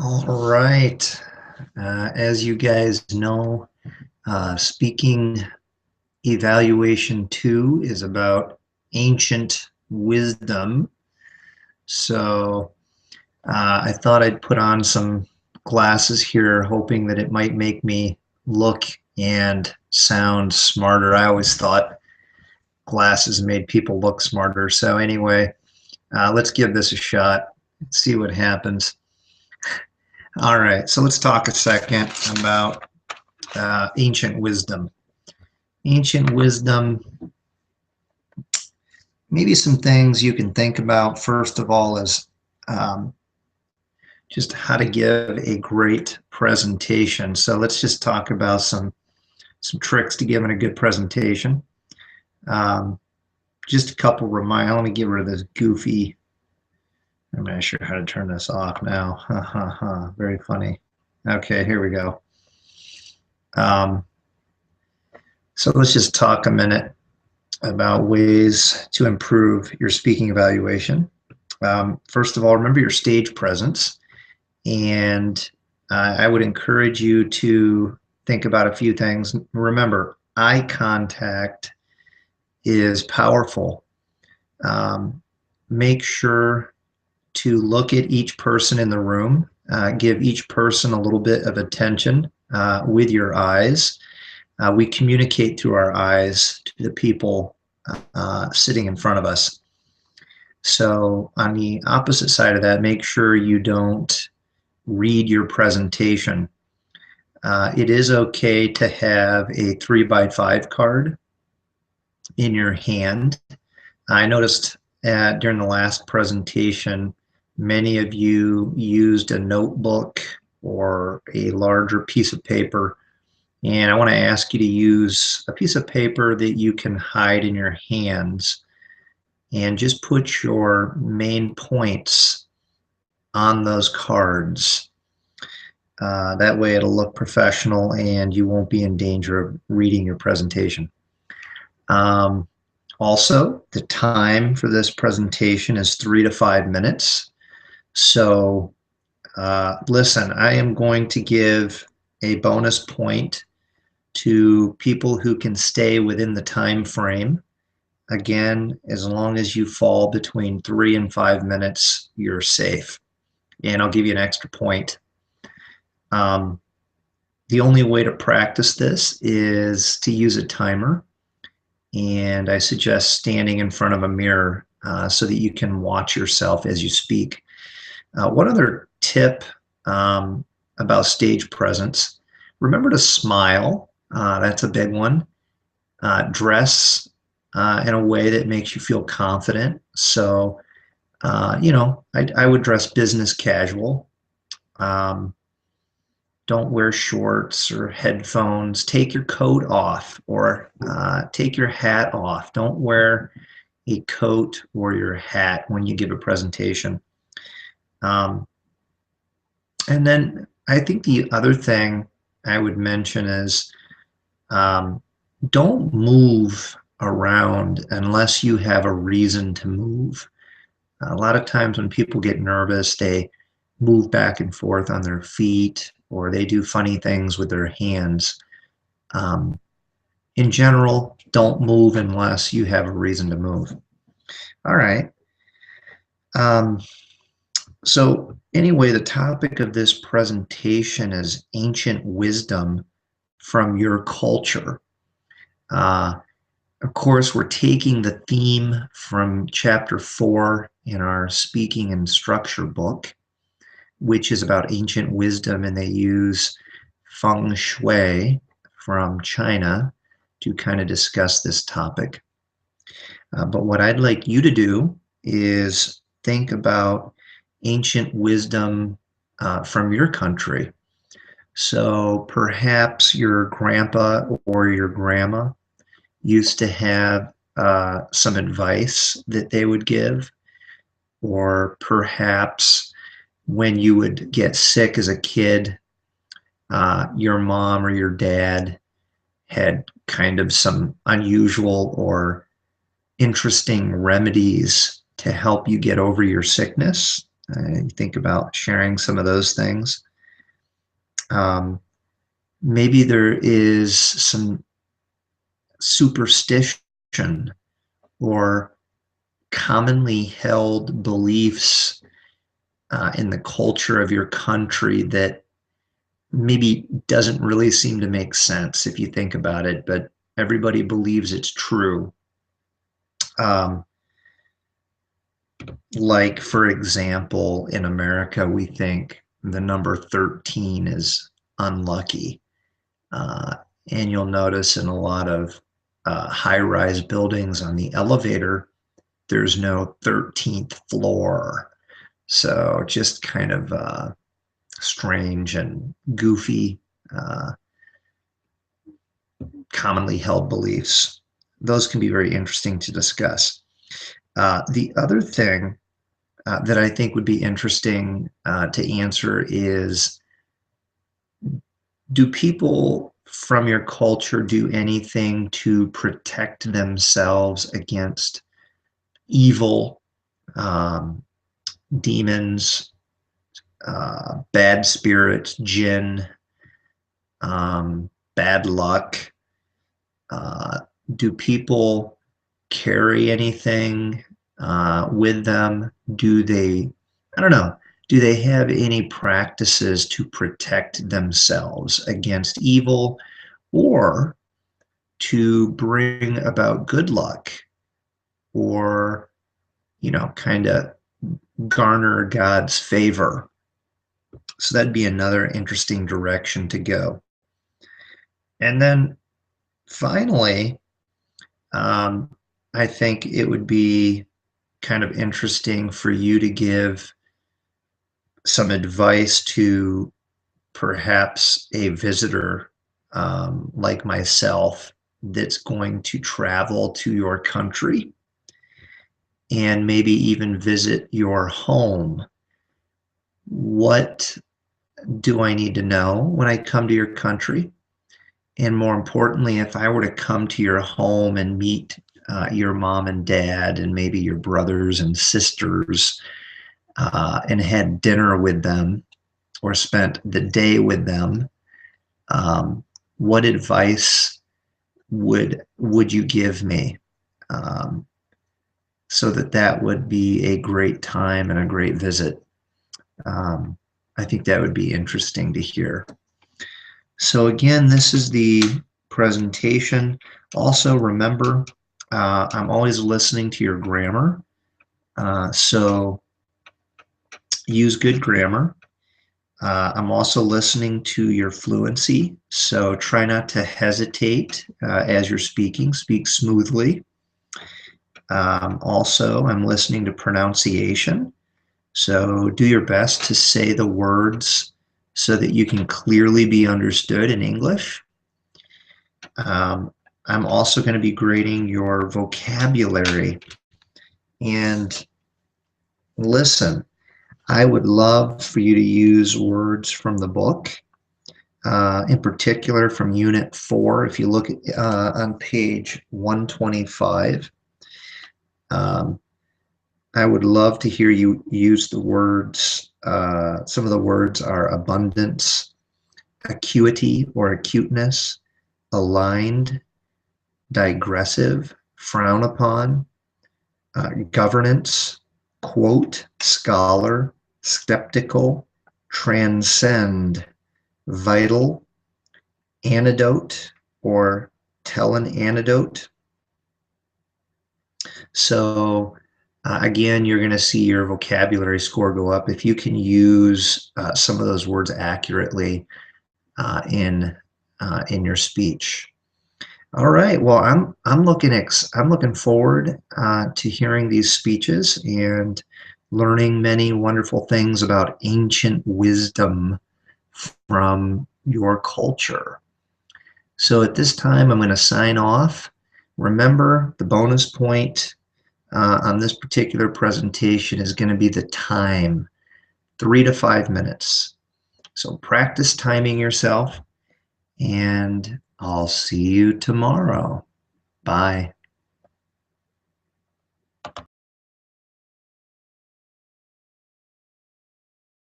All right. As you guys know, speaking evaluation 2 is about ancient wisdom. So I thought I'd put on some glasses here, hoping that it might make me look and sound smarter. I always thought glasses made people look smarter. So anyway, let's give this a shot. See what happens. All right, so let's talk a second about ancient wisdom. Ancient wisdom, maybe some things you can think about. First of all, is um, just how to give a great presentation. So let's just talk about some tricks to giving a good presentation. Um, just a couple reminders. Let me get rid of this goofy. I'm not sure how to turn this off now. Ha ha ha. Very funny. Okay, here we go. Um, so let's just talk a minute about ways to improve your speaking evaluation. First of all, remember your stage presence. And I would encourage you to think about a few things. Remember, eye contact is powerful. Make sure to look at each person in the room, give each person a little bit of attention with your eyes. We communicate through our eyes to the people sitting in front of us. So on the opposite side of that, make sure you don't read your presentation. It is okay to have a 3x5 card in your hand. I noticed during the last presentation, many of you used a notebook or a larger piece of paper. And I want to ask you to use a piece of paper that you can hide in your hands and just put your main points on those cards. That way it'll look professional and you won't be in danger of reading your presentation. Also, the time for this presentation is 3 to 5 minutes. So listen, I am going to give a bonus point to people who can stay within the time frame. Again, as long as you fall between 3 and 5 minutes, you're safe. And I'll give you an extra point. The only way to practice this is to use a timer, and I suggest standing in front of a mirror so that you can watch yourself as you speak. One other tip about stage presence, remember to smile. That's a big one. Dress in a way that makes you feel confident. So, I would dress business casual. Don't wear shorts or headphones. Take your coat off or take your hat off. Don't wear a coat or your hat when you give a presentation. And then I think the other thing I would mention is don't move around unless you have a reason to move. A lot of times when people get nervous, they move back and forth on their feet or they do funny things with their hands. In general, don't move unless you have a reason to move. All right. So anyway, the topic of this presentation is ancient wisdom from your culture. Of course, we're taking the theme from chapter 4 in our speaking and structure book, which is about ancient wisdom, and they use feng shui from China to kind of discuss this topic. But what I'd like you to do is think about ancient wisdom from your country. So perhaps your grandpa or your grandma used to have some advice that they would give, or perhaps when you would get sick as a kid, your mom or your dad had kind of some unusual or interesting remedies to help you get over your sickness. Think about sharing some of those things. Um, Maybe there is some superstition or commonly held beliefs in the culture of your country that maybe doesn't really seem to make sense if you think about it, but everybody believes it's true. Um, like, for example, in America, we think the number 13 is unlucky. Uh, and you'll notice in a lot of high rise buildings on the elevator, there's no 13th floor. So just kind of strange and goofy, uh, commonly held beliefs. Those can be very interesting to discuss. The other thing that I think would be interesting to answer is, do people from your culture do anything to protect themselves against evil, um, demons, bad spirits, jinn, bad luck? Uh, do people carry anything with them? Do they, I don't know, do they have any practices to protect themselves against evil or to bring about good luck or, kind of garner God's favor? So that'd be another interesting direction to go. And then finally, um, I think it would be kind of interesting for you to give some advice to perhaps a visitor like myself that's going to travel to your country and maybe even visit your home. What do I need to know when I come to your country? And more importantly, if I were to come to your home and meet your mom and dad and maybe your brothers and sisters and had dinner with them or spent the day with them, um, what advice would you give me, um, so that would be a great time and a great visit? Um, I think that would be interesting to hear. So again, this is the presentation. Also, remember, I'm always listening to your grammar. So use good grammar. I'm also listening to your fluency. So try not to hesitate as you're speaking. Speak smoothly. Also, I'm listening to pronunciation. So do your best to say the words so that you can clearly be understood in English. I'm also going to be grading your vocabulary. And listen, I would love for you to use words from the book, in particular from Unit 4. If you look on page 125, I would love to hear you use the words. Some of the words are abundance, acuity or acuteness, aligned, digressive, frown upon, governance, quote, scholar, skeptical, transcend, vital, antidote, or tell an anecdote. So again, you're going to see your vocabulary score go up if you can use some of those words accurately in your speech. All right. Well, I'm looking forward to hearing these speeches and learning many wonderful things about ancient wisdom from your culture. So at this time, I'm going to sign off. Remember, the bonus point on this particular presentation is going to be the time, 3 to 5 minutes. So practice timing yourself, and I'll see you tomorrow. Bye.